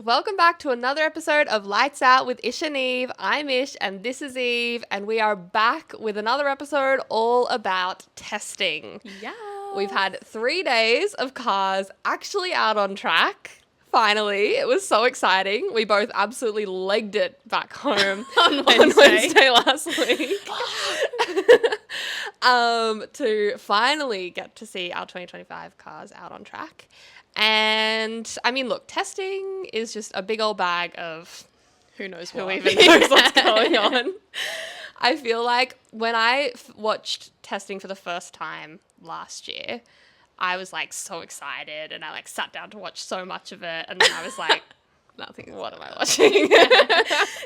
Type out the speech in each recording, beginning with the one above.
welcome back to another episode of Lights Out with Ish and Eve. I'm Ish and this is Eve, and we are back with another episode all about testing. Yeah. We've had 3 days of cars actually out on track. Finally, it was so exciting. We both absolutely legged it back home on Wednesday last week. To finally get to see our 2025 cars out on track. And I mean, look, testing is just a big old bag of who knows who what. even knows what's going on. I feel like when I watched testing for the first time last year, I was like so excited and I like sat down to watch so much of it, and then I was like, what am I watching?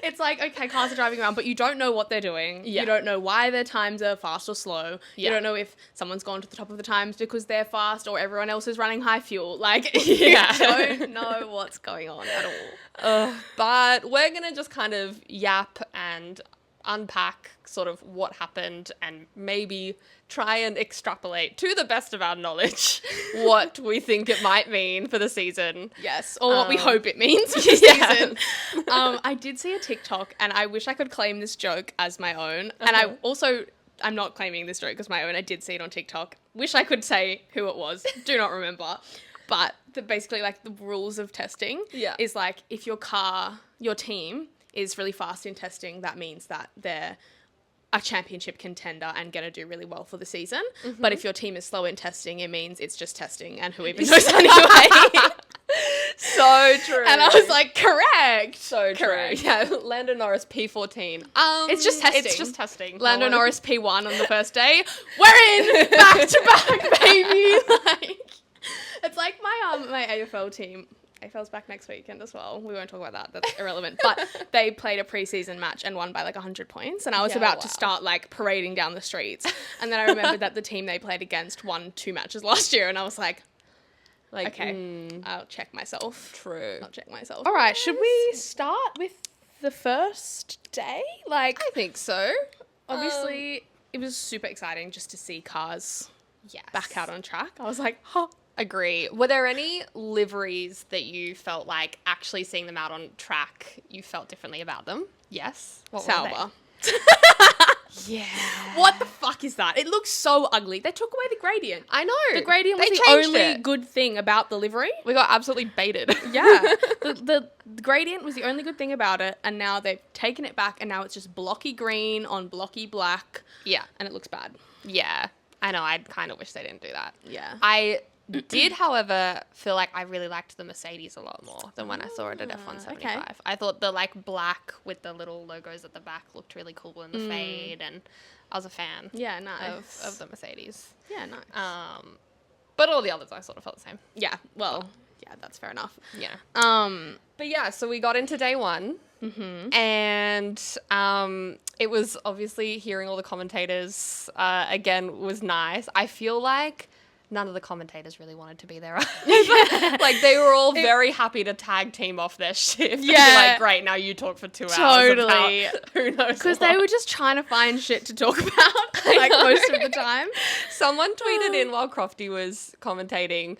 It's like, okay, cars are driving around, but you don't know what they're doing. Yeah. You don't know why their times are fast or slow. Yeah. You don't know if someone's gone to the top of the times because they're fast or everyone else is running high fuel. Like, Yeah. you don't know what's going on at all. But we're going to just kind of yap and unpack sort of what happened and maybe try and extrapolate to the best of our knowledge what we think it might mean for the season. Yes, or what we hope it means for the season. I did see a TikTok, and I wish I could claim this joke as my own. And I'm not claiming this joke as my own. I did see it on TikTok. Wish I could say who it was. Do not remember. But basically, like, the rules of testing is like, if your team is really fast in testing, that means that they're a championship contender and going to do really well for the season. Mm-hmm. But if your team is slow in testing, it means it's just testing and who even knows anyway. So true. And I was like, correct. So correct. True. Yeah, Lando Norris P14. It's just testing. It's just testing. Lando Norris P1 on the first day. We're in back to back, baby. Like, it's like my AFL team. AFL's back next weekend as well. We won't talk about that. That's irrelevant. But they played a preseason match and won by like 100 points. And I was about to start like parading down the streets. And then I remembered that the team they played against won 2 matches last year. And I was like, okay, I'll check myself. True. I'll check myself. All right. Should we start with the first day? Like, I think so. Obviously, it was super exciting just to see cars back out on track. I was like, huh. Agree. Were there any liveries that you felt like actually seeing them out on track, you felt differently about them? Yes. What Sauber. Yeah. What the fuck is that? It looks so ugly. They took away the gradient. I know. The gradient was the only good thing about the livery. We got absolutely baited. Yeah. The gradient was the only good thing about it, and now they've taken it back, and now it's just blocky green on blocky black. Yeah. And it looks bad. Yeah. I know. I kind of wish they didn't do that. Yeah. I did, however, feel like I really liked the Mercedes a lot more than when I saw it at F175. Okay. I thought the like black with the little logos at the back looked really cool in the fade, and I was a fan. Yeah, nice. Of the Mercedes. Yeah, nice. But all the others I sort of felt the same. Yeah, well, yeah, that's fair enough. Yeah. But yeah, so we got into day one, and it was obviously hearing all the commentators again was nice. I feel like none of the commentators really wanted to be there. Like, they were all very happy to tag team off their shift. Yeah. And be like, great, now you talk for 2 hours. Totally. Who knows? Because they were just trying to find shit to talk about, like, most of the time. Someone tweeted in while Crofty was commentating,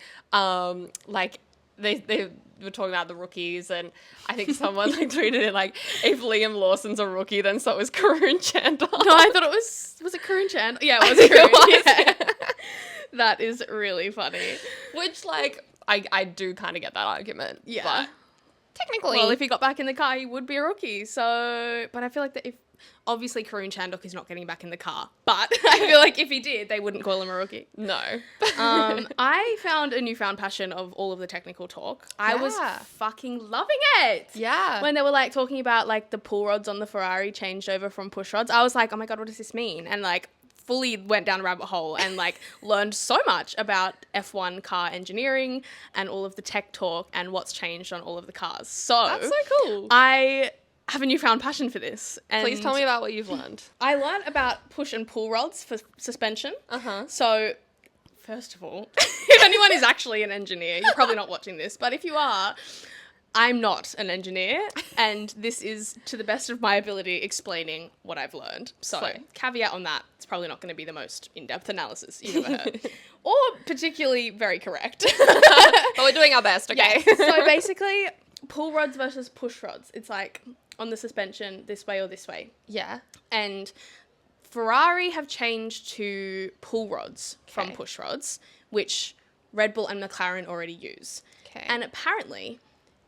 like, they were talking about the rookies, and I think someone like tweeted in like, if Liam Lawson's a rookie, then so is Karun Chandler. No, I thought it was it Karun Chandler? Yeah, it was Karun. Yeah. That is really funny. Which, like, I do kind of get that argument. Yeah. But technically. Well, if he got back in the car, he would be a rookie. So, but I feel like that if, obviously Karun Chandler is not getting back in the car, but I feel like if he did, they wouldn't call him a rookie. No. I found a newfound passion of all of the technical talk. I was fucking loving it. Yeah. When they were like talking about like the pull rods on the Ferrari changed over from push rods, I was like, oh my God, what does this mean? And like, fully went down a rabbit hole and like learned so much about F1 car engineering and all of the tech talk and what's changed on all of the cars. So that's so cool. I have a newfound passion for this. And please tell me about what you've learned. I learned about push and pull rods for suspension. So first of all, if anyone is actually an engineer, you're probably not watching this, but if you are, I'm not an engineer, and this is, to the best of my ability, explaining what I've learned. So, caveat on that, it's probably not going to be the most in-depth analysis you've ever heard. Or particularly very correct. But we're doing our best, okay? Yeah. So basically, pull rods versus push rods. It's like on the suspension, this way or this way. Yeah. And Ferrari have changed to pull rods from push rods, which Red Bull and McLaren already use. Okay. And apparently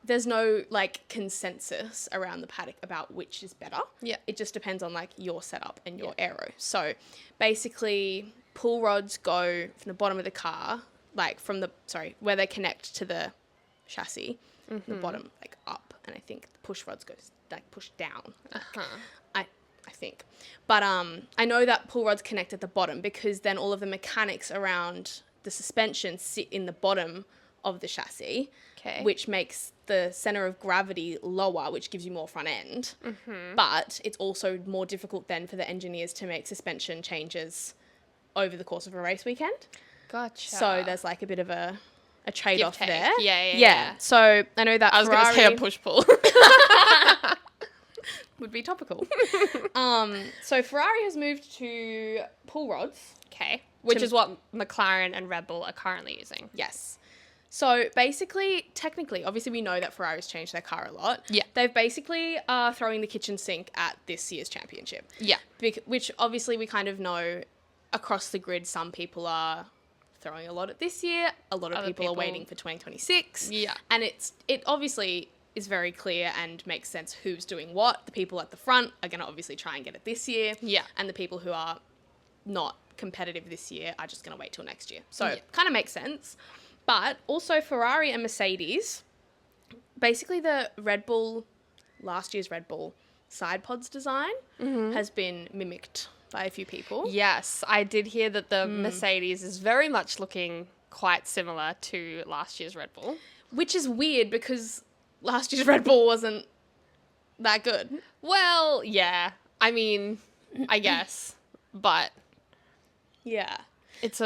there's no like consensus around the paddock about which is better. Yeah. It just depends on like your setup and your aero. So basically pull rods go from the bottom of the car, like from the, where they connect to the chassis, the bottom, like up. And I think the push rods go like push down. I think. But I know that pull rods connect at the bottom because then all of the mechanics around the suspension sit in the bottom of the chassis, which makes the center of gravity lower, which gives you more front end. But it's also more difficult then for the engineers to make suspension changes over the course of a race weekend. Gotcha. So there's like a bit of a trade-off there. Yeah. So I know that I was going to say a push-pull. would be topical. So Ferrari has moved to pull rods. Okay. Which is what McLaren and Red Bull are currently using. Yes. So basically, technically, obviously we know that Ferrari's changed their car a lot. Yeah. They've basically throwing the kitchen sink at this year's championship. Yeah. Which obviously we kind of know across the grid, some people are throwing a lot at this year. A lot of Other people are waiting for 2026. Yeah. And it obviously is very clear and makes sense who's doing what. The people at the front are going to obviously try and get it this year. Yeah. And the people who are not competitive this year are just going to wait till next year. So it kind of makes sense. But also Ferrari and Mercedes, basically the Red Bull, last year's Red Bull side pods design has been mimicked by a few people. Yes, I did hear that the Mercedes is very much looking quite similar to last year's Red Bull. Which is weird because last year's Red Bull wasn't that good. Well, yeah. I mean, I guess. But Yeah. it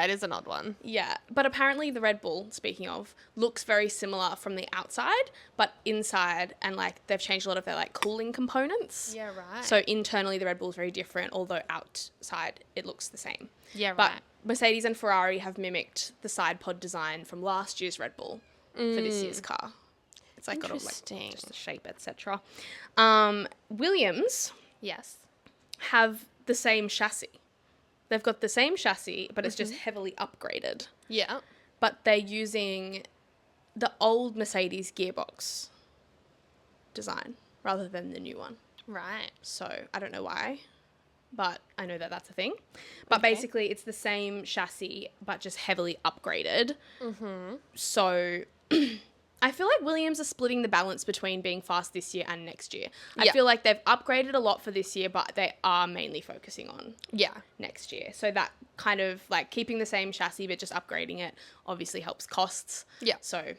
is an odd one. Yeah. But apparently the Red Bull, speaking of, looks very similar from the outside, but inside, and like they've changed a lot of their like cooling components. Yeah, right. So internally the Red Bull is very different, although outside it looks the same. Yeah, But right. Mercedes and Ferrari have mimicked the side pod design from last year's Red Bull for this year's car. It's like got all like Interesting. just the shape, etc. Williams Yes. have the same chassis. They've got the same chassis, but it's just heavily upgraded. Yeah. But they're using the old Mercedes gearbox design rather than the new one. Right. So I don't know why, but I know that that's a thing. But Okay. basically it's the same chassis, but just heavily upgraded. So I feel like Williams are splitting the balance between being fast this year and next year. I Yeah. feel like they've upgraded a lot for this year, but they are mainly focusing on Yeah. next year. So that kind of like keeping the same chassis, but just upgrading it obviously helps costs. Yeah. So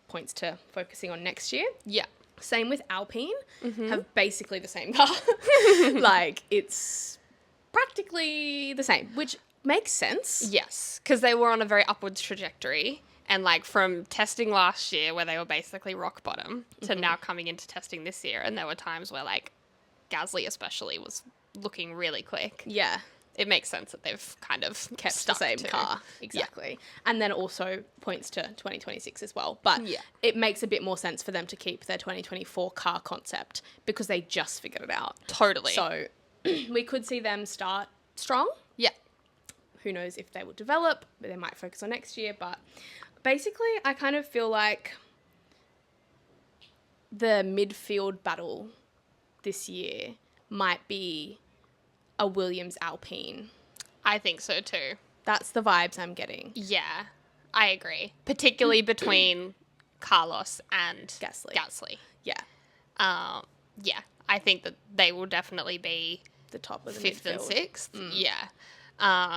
points to focusing on next year. Yeah. Same with Alpine, have basically the same car. Like, it's practically the same, which makes sense. Yes, because they were on a very upwards trajectory. And, like, from testing last year where they were basically rock bottom to now coming into testing this year. And there were times where, like, Gasly especially was looking really quick. Yeah. It makes sense that they've kind of Kept the stuck same to. car. Exactly. And then also points to 2026 as well. But Yeah. it makes a bit more sense for them to keep their 2024 car concept because they just figured it out. Totally. So we could see them start strong. Yeah. Who knows if they will develop, but they might focus on next year. But basically, I kind of feel like the midfield battle this year might be a Williams Alpine. I think so too. That's the vibes I'm getting. Yeah, I agree. Particularly between Carlos and Gasly. Yeah, Yeah, I think that they will definitely be the top of the fifth and midfield. sixth. Yeah.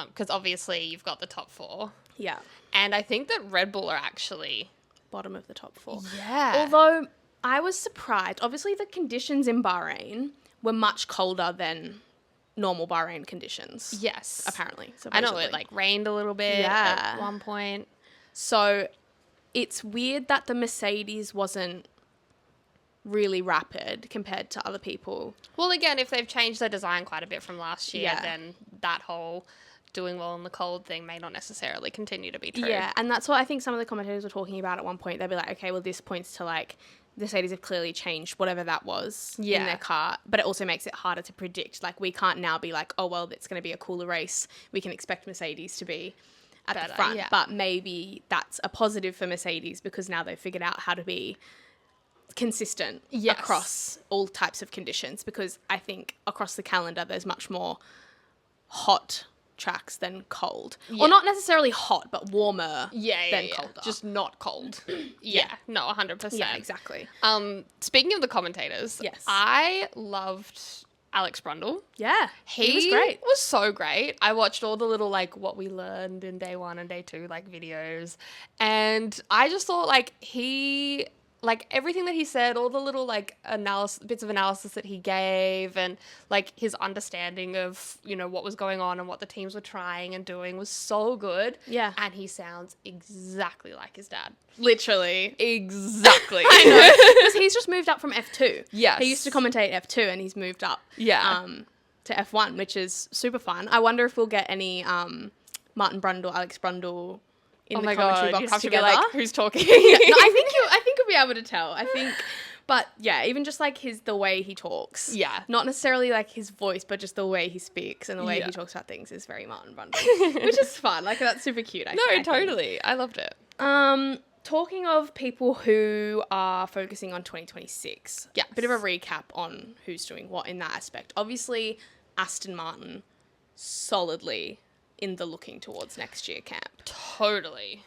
Because obviously you've got the top four. Yeah, And I think that Red Bull are actually... bottom of the top four. Yeah. Although I was surprised. Obviously, the conditions in Bahrain were much colder than normal Bahrain conditions. Yes. Apparently. I know supposedly. it like rained a little bit Yeah. at one point. So it's weird that the Mercedes wasn't really rapid compared to other people. Well, again, if they've changed their design quite a bit from last year, Yeah. then that whole doing well in the cold thing may not necessarily continue to be true. Yeah, and that's what I think some of the commentators were talking about at one point. They'd be like, okay, well, this points to like Mercedes have clearly changed whatever that was in Yeah. their car, but it also makes it harder to predict. Like, we can't now be like, oh, well, it's going to be a cooler race. We can expect Mercedes to be at Better, the front. yeah. But maybe that's a positive for Mercedes because now they've figured out how to be consistent Yes. across all types of conditions, because I think across the calendar there's much more hot tracks than cold. Yeah. Or not necessarily hot, but warmer than colder. Just not cold. Yeah. No, 100%. yeah, exactly. Speaking of the commentators, Yes. I loved Alex Brundle. Yeah, He was great. was so great. I watched all the little, like, what we learned in day 1 and day 2, like, videos. And I just thought, like, he, like, everything that he said, all the little, like, bits of analysis that he gave, and, like, his understanding of, you know, what was going on and what the teams were trying and doing was so good. Yeah. And he sounds exactly like his dad. Literally. Exactly. I know. Because he's just moved up from F2. Yes. He used to commentate F2 and he's moved up Yeah. to F1, which is super fun. I wonder if we'll get any Martin Brundle, Alex Brundle in the commentary box you'd have together. to be like, who's talking? No, I think you'll be able to tell. I think, but yeah, even just like the way he talks. Yeah. Not necessarily like his voice, but just the way he speaks and the way Yeah. he talks about things is very Martin Brundle, which is fun. Like, that's super cute. I think. Totally. I loved it. Talking of people who are focusing on 2026, Yes. bit of a recap on who's doing what in that aspect. Obviously, Aston Martin solidly in the looking towards next year camp. Totally.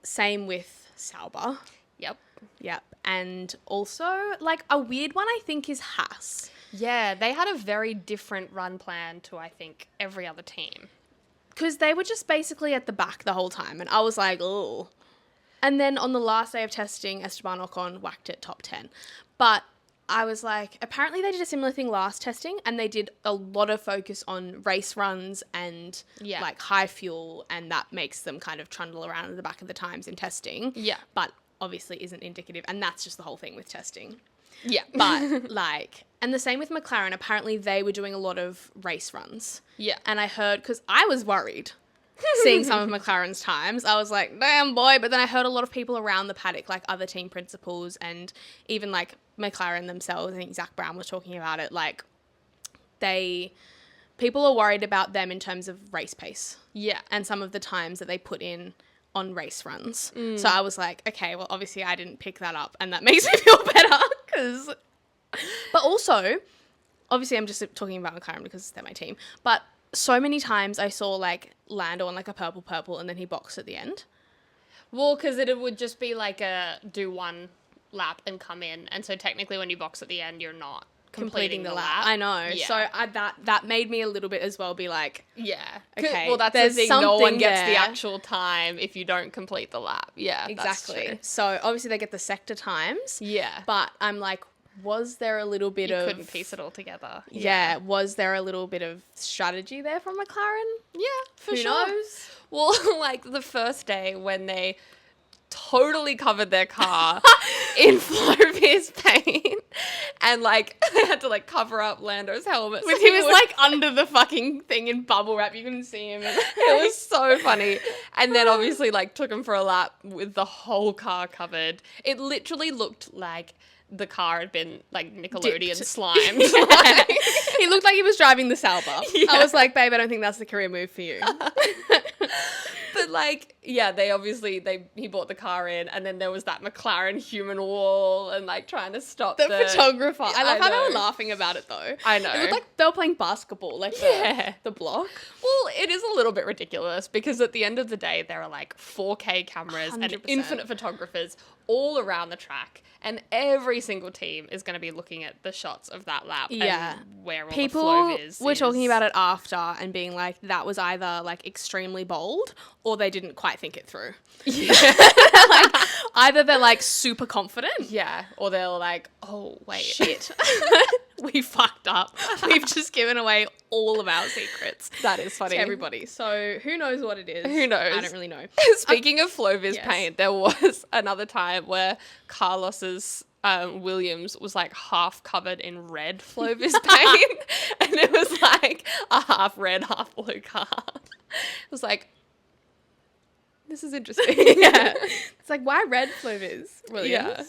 Same with Sauber. Yep. Yep. And also, like, a weird one I think is Haas. Yeah, they had a very different run plan to, I think, every other team. Because they were just basically at the back the whole time. And I was like, oh. And then on the last day of testing, Esteban Ocon whacked it top 10. But I was like, apparently they did a similar thing last testing, and they did a lot of focus on race runs and Yeah. like high fuel, and that makes them kind of trundle around at the back of the times in testing. Yeah. But obviously isn't indicative, and that's just the whole thing with testing. Yeah. But like, and the same with McLaren. Apparently they were doing a lot of race runs. Yeah. And I heard, because I was worried seeing some of McLaren's times. I was like, damn boy. But then I heard a lot of people around the paddock, like other team principals and even like McLaren themselves. I think Zach Brown was talking about it. Like, people are worried about them in terms of race pace Yeah. and some of the times that they put in on race runs. So I was like, okay, well, obviously I didn't pick that up, and that makes me feel better. But also, obviously I'm just talking about McLaren because they're my team, but so many times I saw like Lando on like a purple and then he boxed at the end. Well, because it would just be like do one lap and come in. And so technically when you box at the end, you're not completing the lap. I know. Yeah. So that made me a little bit as well be like, Yeah. Okay, Well, that's there's the thing. No one something gets the there. actual time if you don't complete the lap. Yeah. That's exactly. true. So obviously they get the sector times. Yeah. But I'm like, was there a little bit you of... couldn't piece it all together. Yeah. Was there a little bit of strategy there from McLaren? Yeah, for Who sure. knows? Well, like the first day when they totally covered their car in Flovia's paint and like they had to like cover up Lando's helmet. With he was like under the fucking thing in bubble wrap. You couldn't see him. It was so funny. And then obviously like took him for a lap with the whole car covered. It literally looked like the car had been like Nickelodeon Dipped. slimed. He looked like he was driving the Sauber. Yeah. I was like, babe, I don't think that's the career move for you. But like, yeah, he bought the car in, and then there was that McLaren human wall, and like trying to stop The photographer. I love how they know. were laughing about it though. I know. It looked like they were playing basketball, like the block. Well, it is a little bit ridiculous because at the end of the day, there are like 4K cameras and 100%. infinite photographers all around the track, and every single team is going to be looking at the shots of that lap Yeah. and where all People the flow is. were talking about it after and being like, that was either like extremely bold or they didn't quite think it through. Yeah. Like, either they're like super confident. Yeah, or they're like, oh, wait. Shit. We fucked up. We've just given away all of our secrets That is funny. to everybody. So who knows what it is? Who knows? I don't really know. Speaking of Flovia's yes. paint, there was another time where Carlos's Williams was like half covered in red Flovia's paint, and it was like a half red, half blue car. It was like, this is interesting. Yeah. It's like, why red flivvies, Williams? Yeah.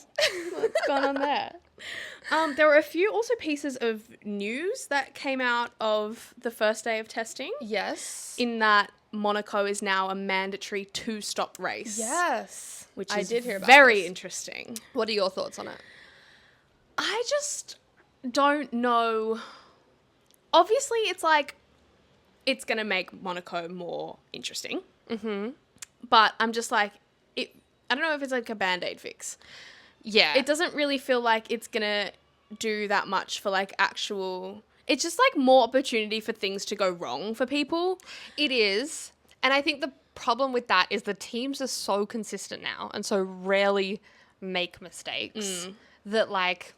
What's going on there? There were a few also pieces of news that came out of the first day of testing. Yes. In that Monaco is now a mandatory 2-stop race. Yes. Which I is did hear about very this. interesting. What are your thoughts on it? I just don't know. Obviously, it's like, it's going to make Monaco more interesting. Mm-hmm. But I'm just like, I don't know if it's like a Band-Aid fix. Yeah. It doesn't really feel like it's going to do that much for like actual... It's just like more opportunity for things to go wrong for people. It is. And I think the problem with that is the teams are so consistent now and so rarely make mistakes that like,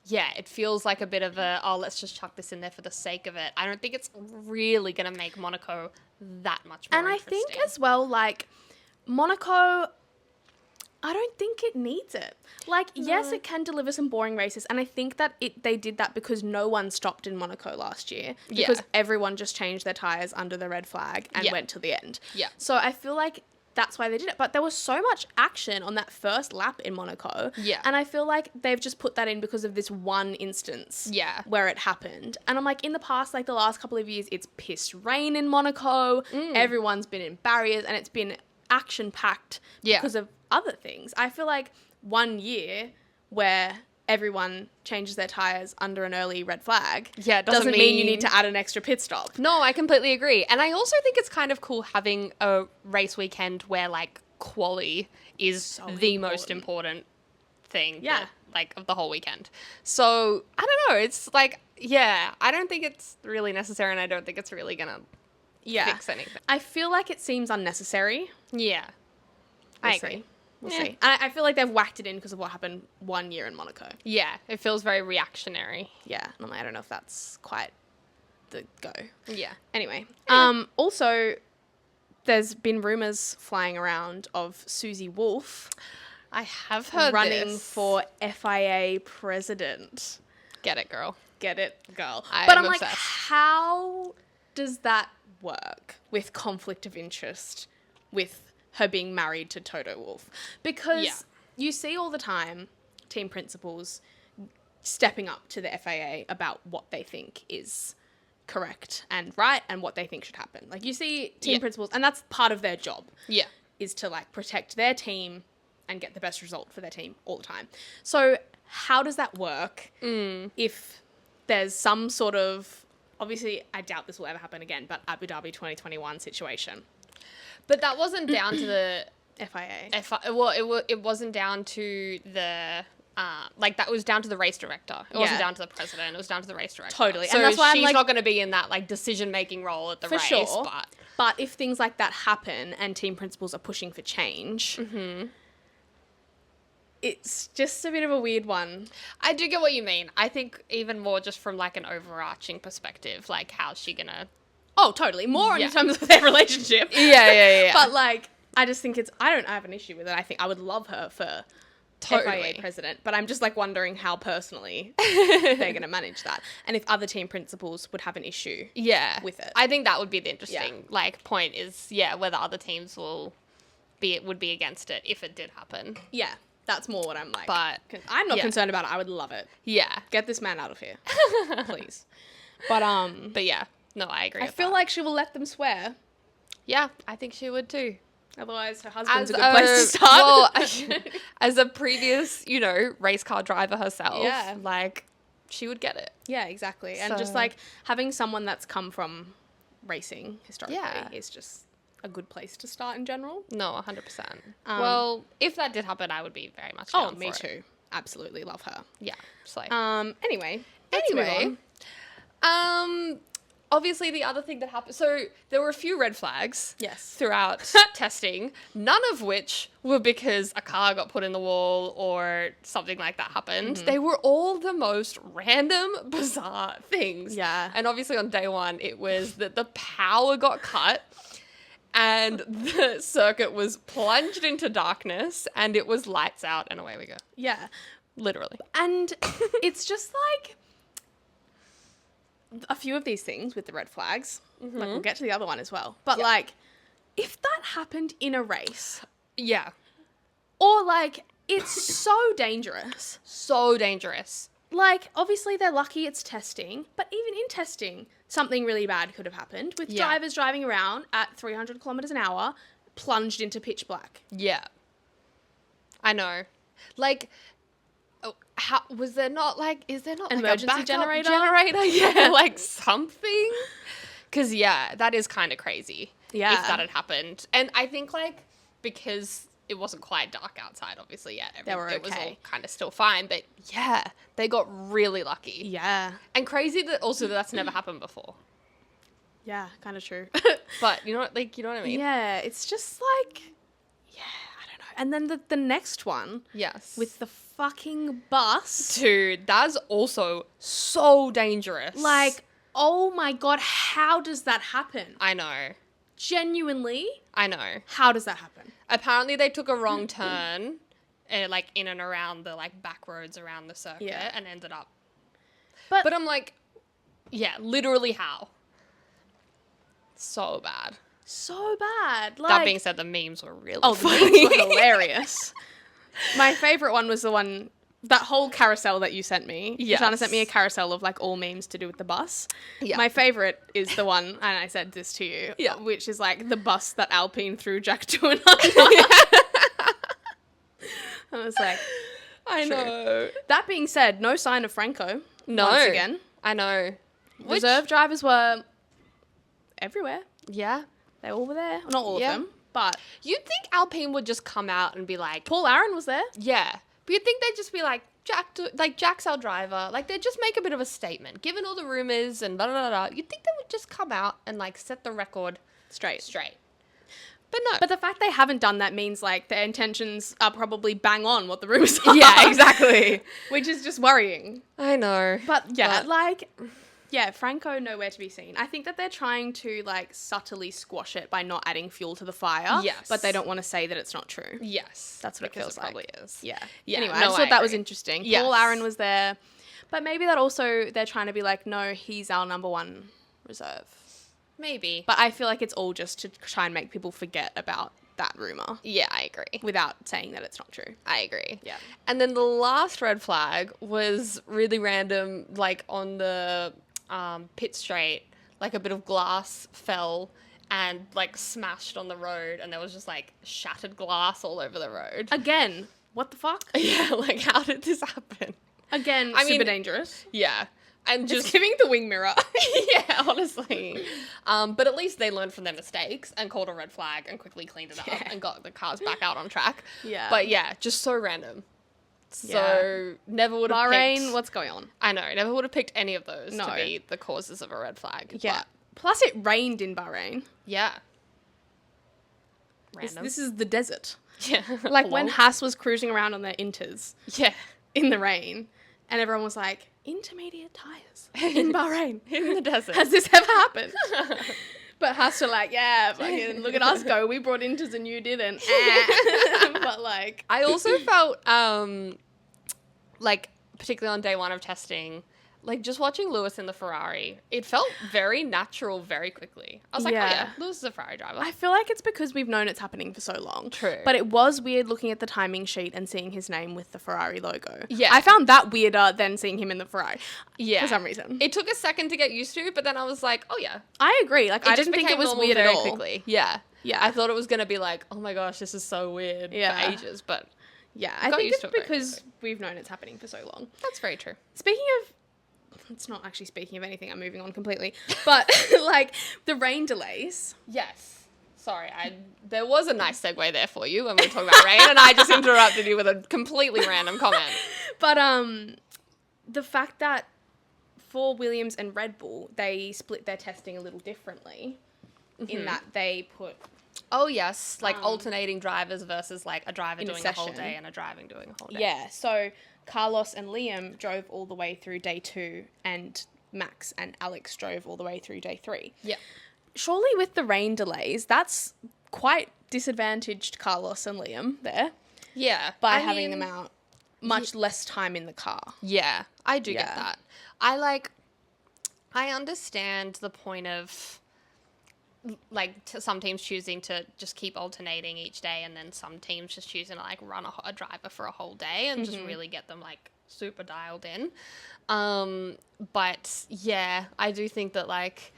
yeah, it feels like a bit of a, oh, let's just chuck this in there for the sake of it. I don't think it's really going to make Monaco that much more interesting. And I think as well, like, Monaco... I don't think it needs it. Like, yes, it can deliver some boring races, and I think that they did that because no one stopped in Monaco last year, because everyone just changed their tyres under the red flag and went to the end. Yeah. So I feel like that's why they did it. But there was so much action on that first lap in Monaco. Yeah. And I feel like they've just put that in because of this one instance where it happened. And I'm like, in the past, like the last couple of years, it's pissed rain in Monaco. Everyone's been in barriers, and it's been action-packed because of other things. I feel like 1 year where everyone changes their tyres under an early red flag doesn't mean you need to add an extra pit stop. No, I completely agree. And I also think it's kind of cool having a race weekend where like quali is so the most important thing like of the whole weekend. So I don't know, it's like, yeah, I don't think it's really necessary, and I don't think it's really gonna fix anything. I feel like it seems unnecessary. Yeah. I agree. We'll see. I feel like they've whacked it in because of what happened 1 year in Monaco. Yeah, it feels very reactionary. Yeah, and I'm like, I don't know if that's quite the go. Yeah. Anyway, also, there's been rumours flying around of Susie Wolff. I have heard running for FIA president. Get it, girl. Get it, girl. But I'm obsessed. Like, how does that work with conflict of interest with her being married to Toto Wolff? Because you see all the time team principals stepping up to the FIA about what they think is correct and right and what they think should happen. Like, you see team principals, and that's part of their job. Yeah. Is to like protect their team and get the best result for their team all the time. So how does that work if there's some sort of, obviously I doubt this will ever happen again, but Abu Dhabi 2021 situation? But that wasn't down to the FIA. Well, it wasn't down to the like that was down to the race director. It wasn't down to the president. It was down to the race director. Totally. So and that's why she's I'm like, not going to be in that like decision making role at the race. Sure. But if things like that happen and team principals are pushing for change, it's just a bit of a weird one. I do get what you mean. I think even more just from like an overarching perspective, like how's she gonna... Oh, totally. More in terms of their relationship. Yeah. But like, I just think I have an issue with it. I think I would love her for FIA president, but I'm just like wondering how personally they're going to manage that. And if other team principals would have an issue with it. I think that would be the interesting like point is, whether other teams would be against it if it did happen. Yeah. That's more what I'm like. But I'm not concerned about it. I would love it. Yeah. Get this man out of here. Please. But yeah. No, I agree. I feel like she will let them swear. Yeah, I think she would too. Otherwise, her husband's a good place to start. Well, as a previous, race car driver herself, like, she would get it. Yeah, exactly. And just, like, having someone that's come from racing historically is just a good place to start in general. No, 100%. Well, if that did happen, I would be very much down for it. Oh, me too. Absolutely love her. Yeah. So. Anyway, let's move on. Obviously, the other thing that happened... So, there were a few red flags throughout testing, none of which were because a car got put in the wall or something like that happened. They were all the most random, bizarre things. Yeah. And obviously, on day one, it was that the power got cut and the circuit was plunged into darkness and it was lights out and away we go. Yeah. Literally. And it's just like... a few of these things with the red flags, like we'll get to the other one as well, but like if that happened in a race, Yeah. or like, it's so dangerous. So dangerous. Like, obviously they're lucky it's testing, but even in testing, something really bad could have happened with drivers driving around at 300 kilometers an hour, plunged into pitch black. Yeah. I know. Like, how was there not like? Is there not An like emergency a backup generator? Yeah, like something. Because that is kind of crazy. Yeah. If that had happened, and I think like because it wasn't quite dark outside, obviously, They were it was all okay. kind of still fine. But yeah, they got really lucky. Yeah. And crazy that also that's never happened before. Yeah, kind of true. But you know what I mean? Yeah, it's just like, I don't know. And then the next one Yes. with the fucking bus. Dude, that's also so dangerous. Like, oh my God, how does that happen? I know. Genuinely, I know. how does that happen? Apparently they took a wrong turn, like in and around the like back roads around the circuit and ended up. But I'm like, yeah, literally how? So bad. So bad. Like, That being said, the memes were really the funny. memes were hilarious. My favorite one was the one, that whole carousel that you sent me. Yes. Shana sent me a carousel of like all memes to do with the bus. Yeah. My favorite is the one, and I said this to you, which is like the bus that Alpine threw Jack to another. I was like, I know. that being said, no sign of Franco. No. Once again. I know. Reserve drivers were everywhere. Yeah. They all were there. Not all of them, but You'd think Alpine would just come out and be like, Paul Aaron was there. yeah. But you'd think they'd just be like, Jack's our driver. Like, they'd just make a bit of a statement. Given all the rumors and blah, blah, blah, blah, you'd think they would just come out and, like, set the record Straight. But no. But the fact they haven't done that means, like, their intentions are probably bang on what the rumors are. yeah, exactly. Which is just worrying. I know. But, Franco nowhere to be seen. I think that they're trying to, like, subtly squash it by not adding fuel to the fire. Yes. But they don't want to say that it's not true. Yes. That's what it feels like. Probably is. Yeah. Yeah, Anyway, no, I just I thought that was agree. interesting. Yes. Paul Aaron was there. But maybe that also, they're trying to be like, no, he's our number one reserve. Maybe. But I feel like it's all just to try and make people forget about that rumor Yeah, I agree. without saying that it's not true. I agree. Yeah. And then the last red flag was really random, like on the pit straight, like a bit of glass fell and like smashed on the road, and there was just like shattered glass all over the road. Again, what the fuck? Yeah, like how did this happen? Again, I mean- super dangerous. Yeah. And Just just giving the wing mirror. yeah, honestly. But at least they learned from their mistakes and called a red flag and quickly cleaned it up and got the cars back out on track. Yeah. But yeah, just so random. So never would have Bahrain, picked... what's going on? I know, never would have picked any of those No. to be the causes of a red flag. Yeah. But Plus, it rained in Bahrain. yeah. This, Random. this is the desert. yeah. Like when Lol. Haas was cruising around on their Inters Yeah. in the rain, and everyone was like, intermediate tyres in Bahrain. In the desert. Has this ever happened? But Haas were like, yeah, fucking look at us go. We brought Inters and you didn't. But like... I also felt, like, particularly on day one of testing, like, just watching Lewis in the Ferrari, it felt very natural very quickly. I was like, oh Yeah. yeah, Lewis is a Ferrari driver. I feel like it's because we've known it's happening for so long. True. But it was weird looking at the timing sheet and seeing his name with the Ferrari logo. Yeah. I found that weirder than seeing him in the Ferrari. Yeah. For some reason. It took a second to get used to, but then I was like, oh yeah. I agree. Like, I just didn't think it became was normal weird at very all. quickly. Yeah. Yeah. I thought it was going to be like, oh my gosh, this is so weird Yeah. for ages, but Yeah, I got think used it's to it very because we've known it's happening for so long. that's very true. Speaking of... It's not actually speaking of anything. I'm moving on completely. But, like, the rain delays... Yes. Sorry, there was a nice segue there for you when we were talking about rain, and I just interrupted you with a completely random comment. But the fact that for Williams and Red Bull, they split their testing a little differently in that they put... Oh, yes. Like alternating drivers versus like a driver in a doing a whole session. day and a driver doing a whole day. Yeah, so Carlos and Liam drove all the way through day 2 and Max and Alex drove all the way through day 3. Yeah. Surely with the rain delays, that's quite disadvantaged Carlos and Liam there Yeah. by I having mean, them out much less time in the car. Yeah, I do get Yeah. that. I understand the point of like some teams choosing to just keep alternating each day, and then some teams just choosing to like run a driver for a whole day and just really get them like super dialed in. But yeah, I do think that like,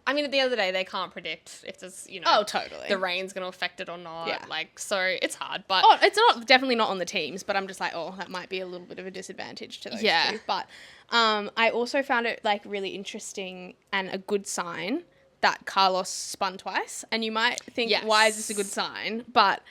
I mean, at the end of the day, they can't predict if there's, you know, Oh, totally. the rain's going to affect it or not. Yeah. Like, so it's hard, but Oh, it's definitely not on the teams, but I'm just like, oh, that might be a little bit of a disadvantage to those two. But I also found it like really interesting and a good sign that Carlos spun twice. And you might think, why is this a good sign? But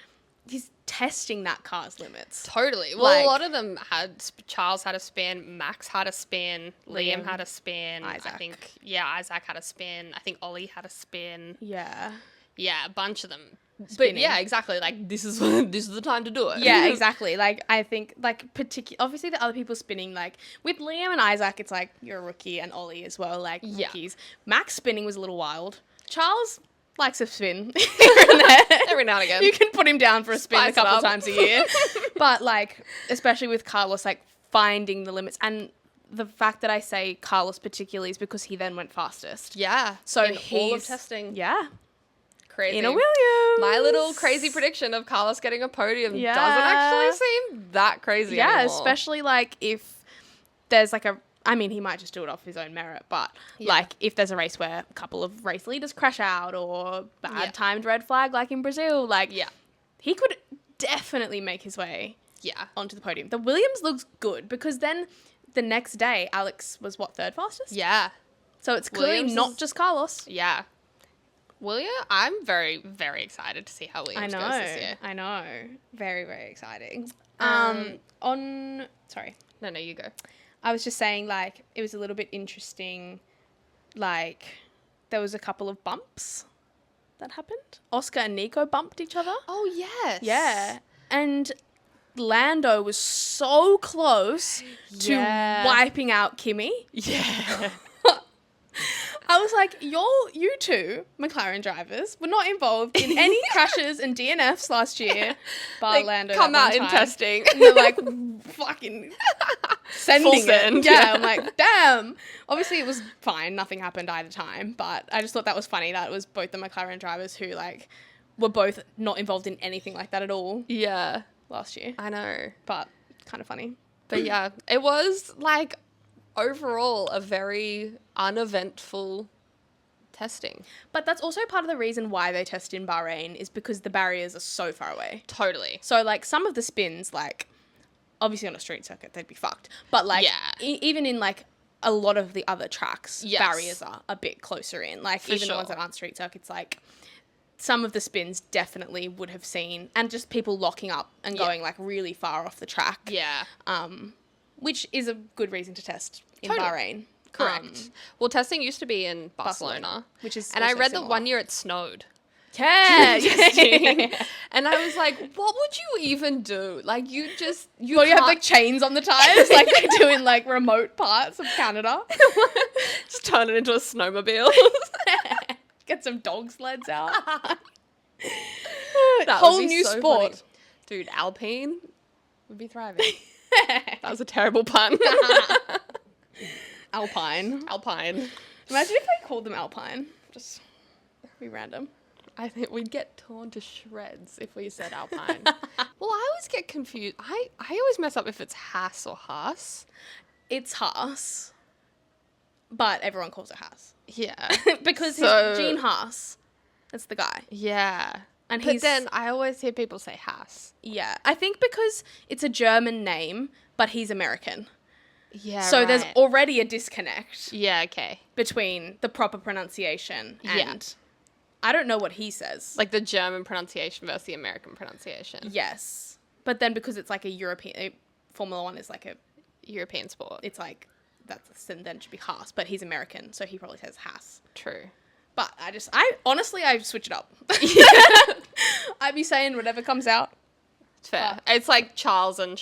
he's testing that car's limits. Totally. Well, Like, a lot of them had, Charles had a spin, Max had a spin, Liam had a spin. Isaac. I think, Isaac had a spin. I think Ollie had a spin. Yeah. Yeah, a bunch of them. Spinning. But yeah, exactly. Like, this is the time to do it. Yeah, exactly. Like, I think, like, obviously the other people spinning, like, with Liam and Isaac, it's like, you're a rookie, and Ollie as well, like, rookies. Max spinning was a little wild. Charles likes a spin here and there. Every now and again. You can put him down for a spin Spice a couple it up. times a year. But, like, especially with Carlos, like, finding the limits. And the fact that I say Carlos particularly is because he then went fastest. Yeah. So in all of he's... testing. Yeah. Crazy. In a Williams. My little crazy prediction of Carlos getting a podium Yeah. doesn't actually seem that crazy Yeah, anymore. especially, like, if there's, like, I mean, he might just do it off his own merit, but, like, if there's a race where a couple of race leaders crash out or bad timed red flag, like in Brazil, like, he could definitely make his way onto the podium. The Williams looks good because then the next day, Alex was, third fastest? Yeah. So it's clearly Williams not is- just Carlos. Yeah. William, I'm very, very excited to see how Williams goes this year. I know. Very, very exciting. Sorry. No, you go. I was just saying, like, it was a little bit interesting, like, there was a couple of bumps that happened. Oscar and Nico bumped each other. Oh, yes. Yeah. And Lando was so close to wiping out Kimi. Yeah. I was like, you two McLaren drivers were not involved in any crashes and DNFs last year, bar Lando. Come that out one in time. testing. And they're like, fucking sending Full send, it. Yeah, I'm like, damn. Obviously, it was fine. Nothing happened either time. But I just thought that was funny that it was both the McLaren drivers who, like, were both not involved in anything like that at all Yeah. last year. I know. But kind of funny. But yeah, it was, like, overall a very uneventful testing. But that's also part of the reason why they test in Bahrain is because the barriers are so far away. Totally. So, like, some of the spins, like, obviously on a street circuit, they'd be fucked. But, like, even in, like, a lot of the other tracks, barriers are a bit closer in. Like, even the ones that aren't street circuits, like, some of the spins definitely would have seen, and just people locking up and going, like, really far off the track. Yeah. Which is a good reason to test in Bahrain. Correct. Well, testing used to be in Barcelona. Which is And I also read similar. that one year it snowed. Yeah. And I was like, what would you even do? Like, you Well, you have, like, chains on the tires, like they do in, like, remote parts of Canada. just turn it into a snowmobile. Get some dog sleds out. That Whole would be new so sport. funny. Dude, Alpine would be thriving. That was a terrible pun. Alpine. Alpine. Imagine if I called them Alpine. Just be random. I think we'd get torn to shreds if we said Alpine. Well, I always get confused. I always mess up if it's Haas or Haas. It's Haas, but everyone calls it Haas. Yeah. Because So- Gene Haas, that's the guy. Yeah. And But he's... then I always hear people say Haas. Yeah. I think because it's a German name, but he's American. Yeah, So there's already a disconnect Yeah, okay. between the proper pronunciation and... Yeah. I don't know what he says. Like the German pronunciation versus the American pronunciation. Yes. But then because it's like a European... Formula One is like a... European sport. It's like... then it should be Haas, but he's American, so he probably says Haas. True. But honestly, I switch it up. I'd be saying whatever comes out. It's fair. It's like Charles and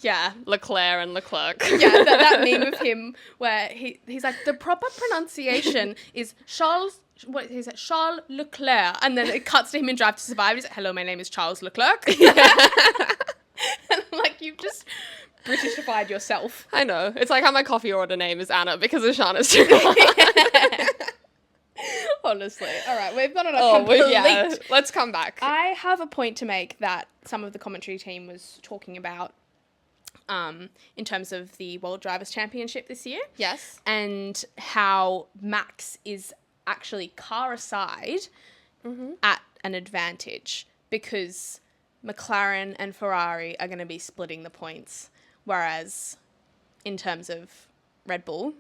Yeah. Leclerc and Leclerc. Yeah, that meme of him where he's like, the proper pronunciation is Charles Leclerc. And then it cuts to him in Drive to Survive. He's like, hello, my name is Charles Leclerc. And I'm like, you've just Britishified yourself. I know. It's like how my coffee order name is Anna because of Shana's too hard. Honestly. All right, we've gone on a complete... yeah. Let's come back. I have a point to make that some of the commentary team was talking about in terms of the World Drivers' Championship this year. Yes. And how Max is actually car aside at an advantage because McLaren and Ferrari are going to be splitting the points, whereas in terms of Red Bull,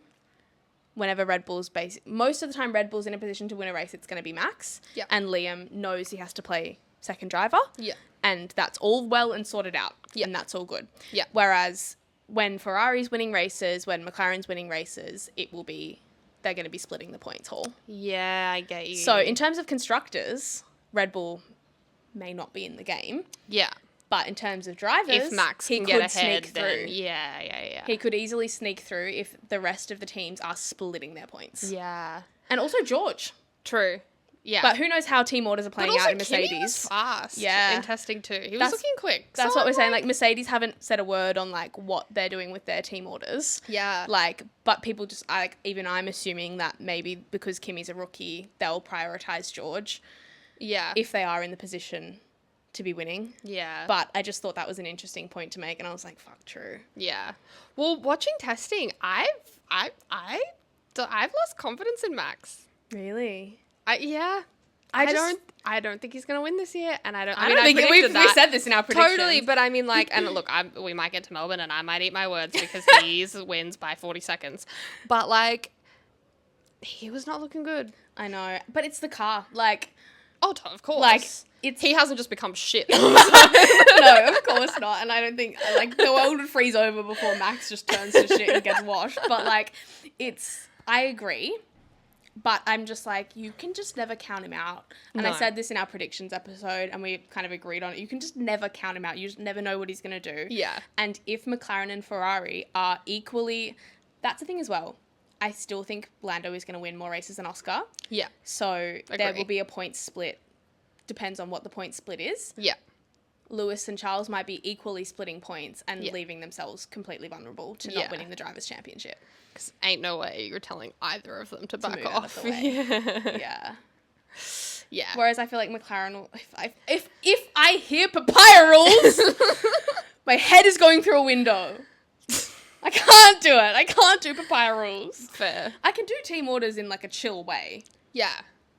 whenever Red Bull's most of the time Red Bull's in a position to win a race, it's going to be Max. Yeah. And Liam knows he has to play second driver. Yeah. And that's all well and sorted out. Yeah. And that's all good. Yeah. Whereas when Ferrari's winning races, when McLaren's winning races, they're going to be splitting the points haul. Yeah, I get you. So in terms of constructors, Red Bull may not be in the game. Yeah. But in terms of drivers, If Max he can could get ahead, sneak through. then yeah. He could easily sneak through if the rest of the teams are splitting their points. Yeah. And also George. True. Yeah. But who knows how team orders are But playing out in also Kimi Mercedes. was fast. Yeah. In testing too. He was That's- looking quick. That's So what we're I'm saying. Like, Mercedes haven't said a word on, like, what they're doing with their team orders. Yeah. Like, but people just, like, even I'm assuming that maybe because Kimmy's a rookie, they'll prioritise George Yeah. if they are in the position to be winning. Yeah. But I just thought that was an interesting point to make, and I was like, fuck, true. Yeah. Well, watching testing, I've lost confidence in Max. Really? I don't think he's gonna win this year, and I I don't think predicted we that. said this in our predictions. Totally, but I mean, like, and look, we might get to Melbourne, and I might eat my words because he wins by 40 seconds, but like, he was not looking good. I know, but it's the car. Like, Of course, like it's he hasn't just become shit. no, of course not. And I don't think like the world would freeze over before Max just turns to shit and gets washed. But like, I agree. But I'm just like, you can just never count him out. And I No. said this in our predictions episode, and we kind of agreed on it. You can just never count him out. You just never know what he's going to do. Yeah. And if McLaren and Ferrari are equally... That's the thing as well. I still think Lando is going to win more races than Oscar. Yeah, So there Agree. will be a point split. Depends on what the point split is. yeah, Lewis and Charles might be equally splitting points and Yeah. leaving themselves completely vulnerable to Yeah. not winning the Drivers' Championship. 'cause ain't no way you're telling either of them to back move out of off. the way. Yeah, Yeah. yeah. Whereas I feel like McLaren will, if I hear papaya rules, my head is going through a window. I can't do it. I can't do papaya rules. Fair. I can do team orders in like a chill way. Yeah,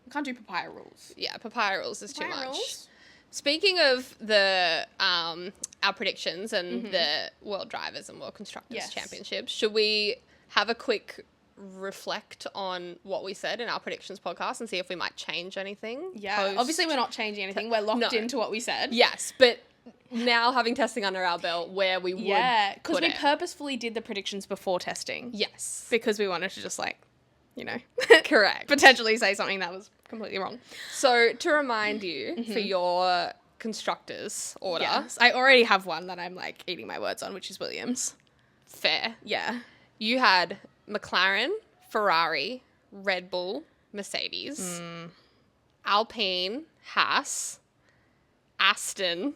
I can't do papaya rules. yeah. Papaya rules is too Papaya much. rules? Speaking of the our predictions and the World Drivers and World Constructors Yes. Championships, should we have a quick reflect on what we said in our predictions podcast and see if we might change anything? Yeah. post- Obviously, we're not changing anything. We're locked No. into what we said. Yes, but now having testing under our belt, where we would because put we it. purposefully did the predictions before testing. Yes, Because we wanted to just like, you know, correct. potentially say something that was completely wrong. So to remind you for your constructors order, Yes. I already have one that I'm like eating my words on, which is Williams. fair. Yeah. You had McLaren, Ferrari, Red Bull, Mercedes, Alpine, Haas, Aston,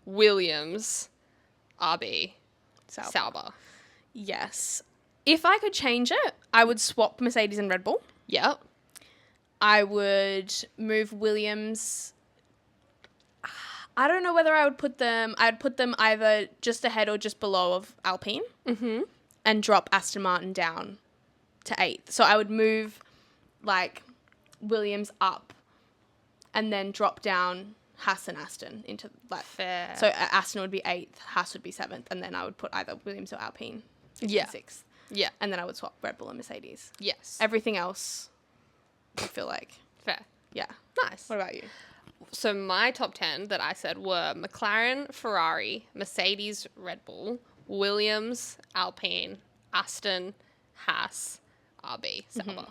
Williams, RB, Sauber. Yes. If I could change it, I would swap Mercedes and Red Bull. Yep. I would move Williams. I don't know whether I'd put them either just ahead or just below of Alpine. Mm-hmm. And drop Aston Martin down to 8th. So I would move like Williams up and then drop down Haas and Aston into like Fair. So Aston would be 8th, Haas would be 7th, and then I would put either Williams or Alpine 5th Yeah. and 6th. Yeah. And then I would swap Red Bull and Mercedes. Yes. Everything else, I feel like, Fair. yeah. Nice. What about you? So my top 10 that I said were McLaren, Ferrari, Mercedes, Red Bull, Williams, Alpine, Aston, Haas, RB, Sauber.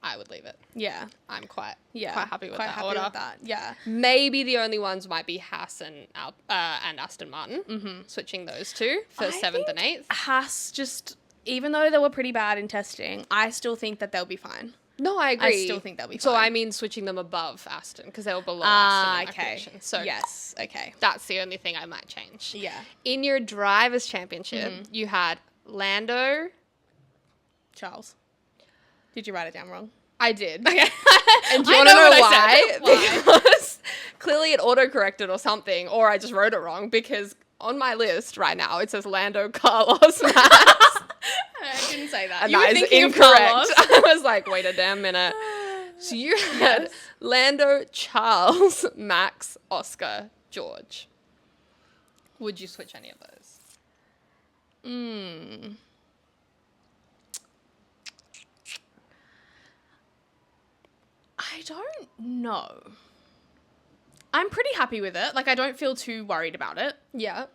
I would leave it. Yeah. I'm quite Yeah. happy with Quite that happy order. with that. Yeah. Maybe the only ones might be Haas and Aston Martin. Switching those two for I 7th and think 8th. Haas just, even though they were pretty bad in testing, I still think that they'll be fine. No, I agree. I still think they'll be So fine. I mean switching them above Aston because they were below Aston in my Okay. prediction. So yes. Okay. that's the only thing I might change. Yeah. In your Drivers' Championship, you had Lando. Charles. Did you write it down wrong? I did. Okay. And do you I want to know what why? I said. Why? Because clearly it auto-corrected or something, or I just wrote it wrong, because on my list right now it says Lando, Carlos, Max. I didn't say that. And You were that is thinking incorrect. of Carlos. I was like, wait a damn minute. So you had Yes. Lando, Charles, Max, Oscar, George. Would you switch any of those? I don't know. I'm pretty happy with it. Like, I don't feel too worried about it. Yeah.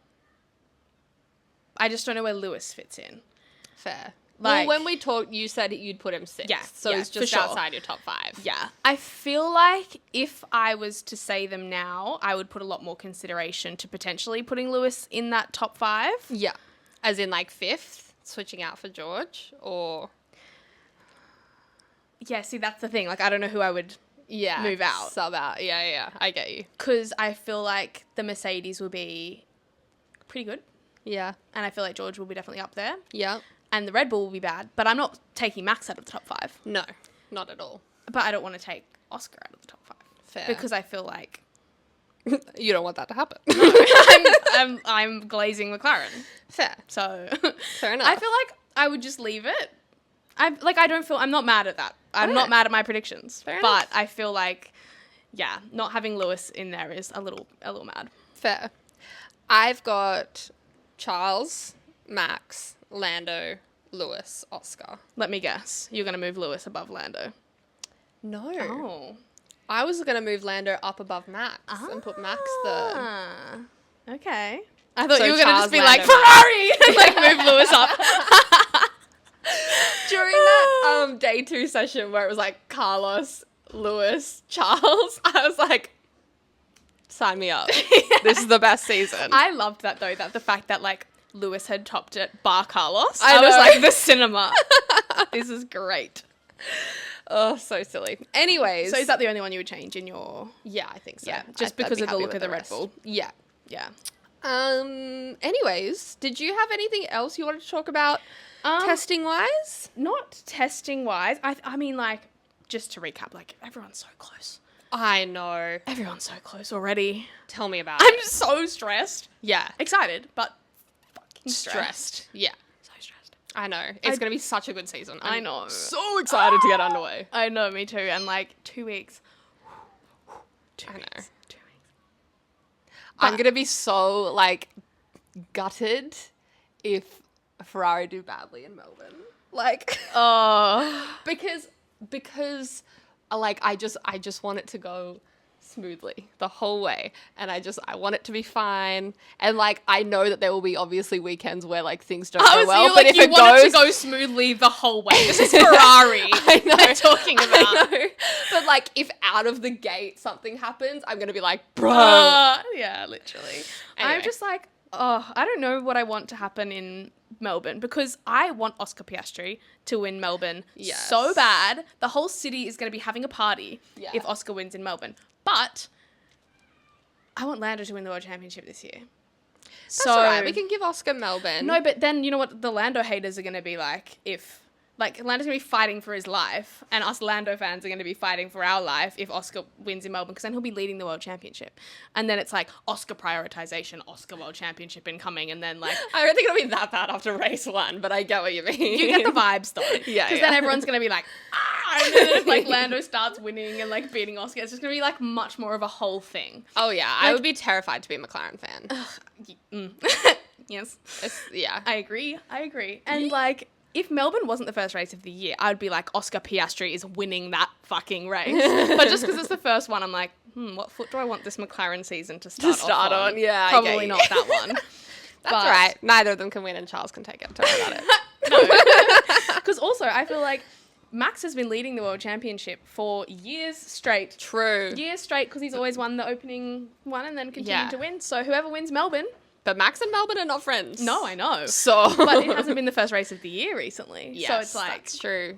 I just don't know where Lewis fits in. Fair. Like- well, when we talked, you said you'd put him 6th. Yeah, So yeah, he's for just sure. outside your top 5. Yeah. I feel like if I was to say them now, I would put a lot more consideration to potentially putting Lewis in that top 5. Yeah. As in like 5th, switching out for George, or... Yeah, see, that's the thing. Like, I don't know who I would... Yeah. Move out. Sub out. Yeah. I get you. Because I feel like the Mercedes will be pretty good. Yeah. And I feel like George will be definitely up there. Yeah. And the Red Bull will be bad. But I'm not taking Max out of the top 5. No, not at all. But I don't want to take Oscar out of the top 5. Fair. Because I feel like you don't want that to happen. I'm glazing McLaren. Fair. So Fair enough. I feel like I would just leave it. I'm not mad at that. I'm not mad at my predictions. Fair but enough. I feel like, yeah, not having Lewis in there is a little mad. Fair. I've got Charles, Max, Lando, Lewis, Oscar. Let me guess. You're going to move Lewis above Lando. No. Oh. I was going to move Lando up above Max and put Max third. Ah. Okay. I thought So you were going to Charles, just be Lando, like, Ferrari! and like move Lewis up. During that day 2 session where it was like Carlos, Lewis, Charles, I was like, sign me up. This is the best season. I loved that though, that the fact that like Lewis had topped it bar Carlos. I I was know. like, the cinema. This is great. Oh, so silly. Anyways. So is that the only one you would change in your... Yeah, I think so. Yeah, just I'd because be of the happy look with of the Red rest. Bull. Yeah. Yeah. Anyways, did you have anything else you wanted to talk about testing-wise? Not testing-wise. I mean, like, just to recap, like, everyone's so close. I know. Everyone's so close already. Tell me about I'm it. so stressed. Yeah. Excited, but fucking Stressed. Yeah. So stressed. I know. It's going to be such a good season. I know. So excited to get underway. I know, me too. And like 2 weeks. I know. 2 weeks. I'm going to be so, like, gutted if Ferrari do badly in Melbourne. Like, Oh. because like, I just want it to go smoothly the whole way, and I want it to be fine, and like, I know that there will be obviously weekends where like things don't go well, but if you it want goes it to go smoothly the whole way. This is Ferrari. I know. We're talking about. I know. But like, if out of the gate something happens, I'm gonna be like, bro. Yeah, literally. Anyway. I'm just like, oh, I don't know what I want to happen in Melbourne, because I want Oscar Piastri to win Melbourne Yes. so bad. The whole city is going to be having a party Yeah. if Oscar wins in Melbourne. But I want Lando to win the World Championship this year. That's all right. We can give Oscar Melbourne. No, but then you know what the Lando haters are going to be like if... Like, Lando's going to be fighting for his life, and us Lando fans are going to be fighting for our life if Oscar wins in Melbourne, because then he'll be leading the World Championship. And then it's like, Oscar prioritization, Oscar World Championship incoming, and then, like... I don't think it'll be that bad after race 1, but I get what you mean. You get the vibes, though. Yeah, Because then everyone's going to be like, ah! And then if, like, Lando starts winning and, like, beating Oscar, it's just going to be, like, much more of a whole thing. Oh, yeah. I would be terrified to be a McLaren fan. Yes. Yeah. I agree. And, like... If Melbourne wasn't the first race of the year, I'd be like, Oscar Piastri is winning that fucking race. But just because it's the first one, I'm like, what foot do I want this McLaren season to start off on? Yeah, I Probably get you. not that one. That's all right. Neither of them can win, and Charles can take it. Don't worry about it. No. Because also, I feel like Max has been leading the World Championship for years straight. True. Years straight, because he's always won the opening one and then continued Yeah. to win. So whoever wins Melbourne... But Max and Melbourne are not friends. No, I know. So. But it hasn't been the first race of the year recently. Yes, so it's like... that's true.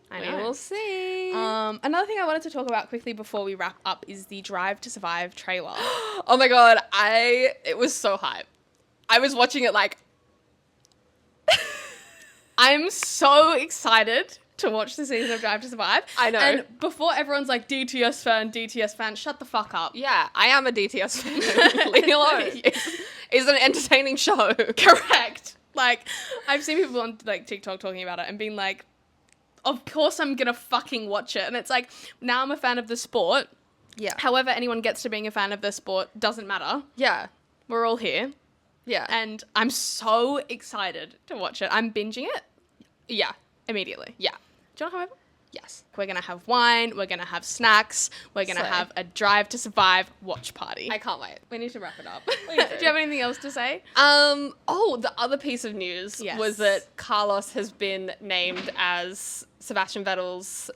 I We know. will see. Another thing I wanted to talk about quickly before we wrap up is the Drive to Survive trailer. Oh my god, it was so hype. I was watching it like... I'm so excited to watch the season of Drive to Survive. I know. And before everyone's like, DTS fan, shut the fuck up. Yeah, I am a DTS fan. Leave me alone. It's an entertaining show. Correct. Like, I've seen people on like TikTok talking about it and being like, of course I'm gonna fucking watch it. And it's like, now I'm a fan of the sport. Yeah. However anyone gets to being a fan of the sport doesn't matter. Yeah. We're all here. Yeah. And I'm so excited to watch it. I'm binging it Yeah. immediately. Yeah. Do you want to come over? Yes. We're going to have wine. We're going to have snacks. We're going to Slay. have a Drive to Survive watch party. I can't wait. We need to wrap it up. We Do do. you have anything else to say? Oh, the other piece of news Yes. was that Carlos has been named as Sebastian Vettel's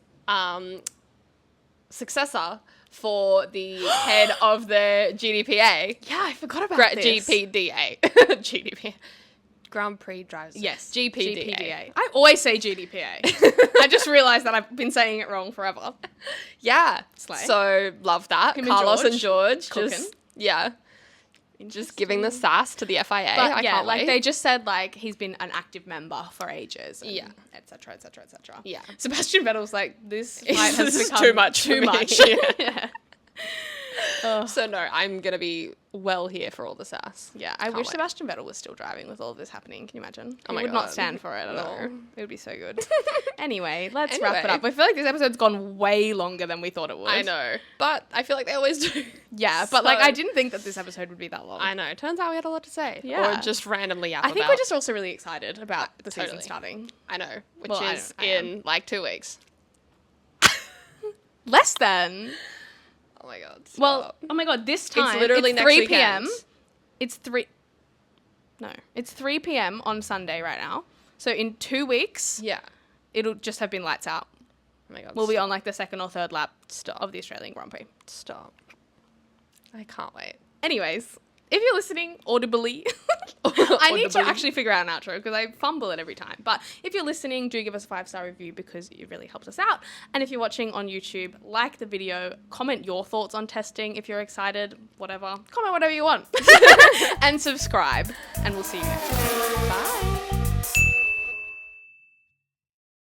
successor for the head of the GDPA. Yeah, I forgot about this. GPDA. GDPA. Grand Prix Drivers. Yes. GPDA. I always say GDPA. I just realized that I've been saying it wrong forever. Yeah. Slay. So love that. Him and Carlos and George George. cooking. Just, yeah. Just giving the sass to the FIA. But I yeah, can't like wait. they just said like he's been an active member for ages. And Yeah. et cetera, et cetera, et cetera. Yeah. Sebastian Vettel's like, this fight This has is become too much Too for me. much. Yeah. So no, I'm going to be well here for all the sass. Yeah, I Can't wish wait. Sebastian Vettel was still driving with all of this happening. Can you imagine? Oh He my would not God. stand for it at all. No. It would be so good. Anyway, let's wrap it Anyway. up. I feel like this episode's gone way longer than we thought it would. I know. But I feel like they always do. Yeah, but like So- I didn't think that this episode would be that long. I know. Turns out we had a lot to say. Yeah. Or just randomly yap I think about. we're just also really excited about the season Totally. starting. I know. Which Well, is I am. in like 2 weeks. Less than. Oh my God. Well, stop. oh my God, this time literally it's next 3 weekend. p.m. It's 3 p.m. on Sunday right now. So in 2 weeks, Yeah. it'll just have been lights out. Oh my God. We'll be stop. on like the second or third lap Stop. of the Australian Grand Prix. Stop. I can't wait. Anyways, if you're listening audibly, I need to Audibly. actually figure out an outro because I fumble it every time. But if you're listening, do give us a 5-star review because it really helps us out. And if you're watching on YouTube, like the video, comment your thoughts on testing if you're excited, whatever. Comment whatever you want. And subscribe. And we'll see you next time. Bye.